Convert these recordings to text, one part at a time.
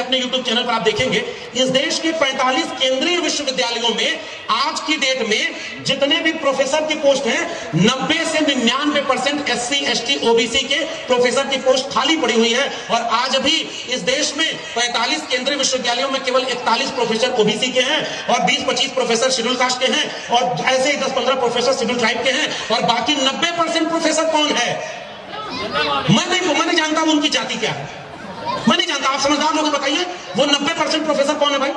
अपने YouTube channel पर आप देखेंगे, इस देश के 45 केंद्रीय विश्वविद्यालयों में आज की डेट में जितने भी प्रोफेसर की पोस्ट हैं 90 से 99% SC ST OBC के प्रोफेसर की पोस्ट खाली पड़ी हुई है। और आज भी इस देश में 45 केंद्रीय विश्वविद्यालयों में केवल 41 प्रोफेसर OBC के हैं और 20-25 प्रोफेसर शेड्यूल कास्ट के हैं और ऐसे ही 10-15 प्रोफेसर शेड्यूल ट्राइब के हैं और बाकी 90% प्रोफेसर कौन है? मैं नहीं जानता उनकी जाति क्या है, मैं नहीं जानता। आप समझदार लोग बताइए, वो 90% प्रोफेसर कौन है भाई?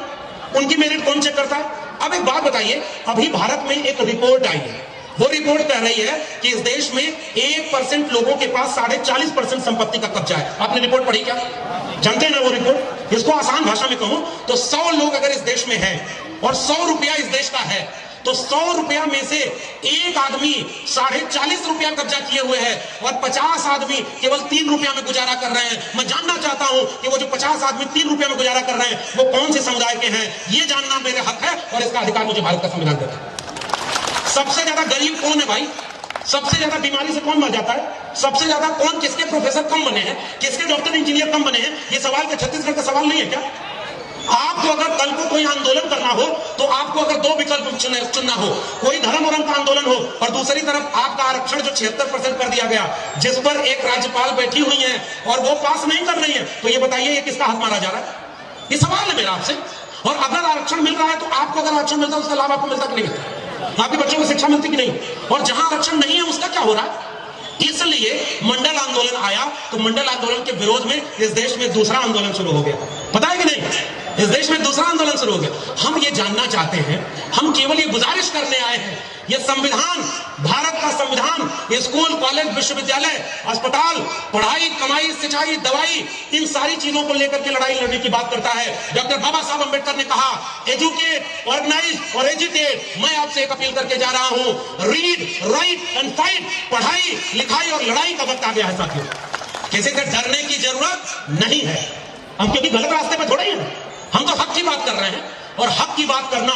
उनकी मेरिट कौन चेक करता है? अब एक बात बताइए, अभी भारत में एक रिपोर्ट आई है, वो रिपोर्ट कह रही है कि इस देश में 1% लोगों के पास 40.5% संपत्ति का कब्जा है। आपने रिपोर्ट पढ़ी क्या? जानते हैं ना वो रिपोर्ट? इसको आसान भाषा में कहूं तो 100 लोग अगर इस देश में हैं और 100 रुपया इस देश का है तो 100 रुपया में से एक आदमी 40.5 रुपया कब्जा किए हुए है और 50 आदमी केवल 3 रुपया में गुजारा कर रहे हैं। मैं जानना चाहता हूं कि वो जो 50 आदमी 3 रुपया में गुजारा कर रहे हैं वो कौन से समुदाय के हैं? ये जानना मेरे हक है और इसका अधिकार मुझे भारत का संविधान देता है। सबसे ज्यादा गरीब कौन है भाई? सबसे ज्यादा बीमारी से कौन मर जाता है? सबसे ज्यादा कौन, किसके प्रोफेसर कम बने हैं, किसके डॉक्टर इंजीनियर कम बने हैं? ये सवाल क्या छत्तीसगढ़ का सवाल नहीं है क्या? आपको अगर कल को कोई आंदोलन करना हो तो आपको अगर 2 विकल्प चुनना हो, कोई धर्म वरम का आंदोलन हो और दूसरी तरफ आपका आरक्षण जो 76% कर दिया गया, जिस पर एक राज्यपाल बैठी हुई है और वो पास नहीं कर रही है, तो ये बताइए ये किसका हाथ मारा जा रहा है? ये सवाल है मेरा आपसे। और अगर आरक्षण मिल रहा है तो आपको अगर आरक्षण मिलता है उसका लाभ आपको मिलता कि नहीं मिलता? आपके बच्चों को शिक्षा मिलती कि नहीं? और जहां आरक्षण नहीं है उसका क्या हो रहा है? इसलिए मंडल आंदोलन आया तो मंडल आंदोलन के विरोध में इस देश में दूसरा आंदोलन शुरू हो गया। पता है कि नहीं? इस देश में दूसरा आंदोलन शुरू हो गया। हम ये जानना चाहते हैं, हम केवल ये गुजारिश करने आए हैं, ये संविधान, भारत का संविधान स्कूल, कॉलेज, विश्वविद्यालय, अस्पताल, पढ़ाई, कमाई, सिंचाई, दवाई, इन सारी चीजों को लेकर के लड़ाई लड़ने की बात करता है। डॉक्टर बाबा साहब अंबेडकर ने कहा, एजुकेट, ऑर्गेनाइज और एजिटेट। मैं आपसे एक अपील करके जा रहा हूं, रीड, राइट एंड फाइट। पढ़ाई, लिखाई और लड़ाई का वक्त आ गया है साथियों। किसी से डरने की जरूरत नहीं है। हम क्योंकि गलत रास्ते पर थोड़े हैं, हम तो हक की बात कर रहे हैं और हक की बात करना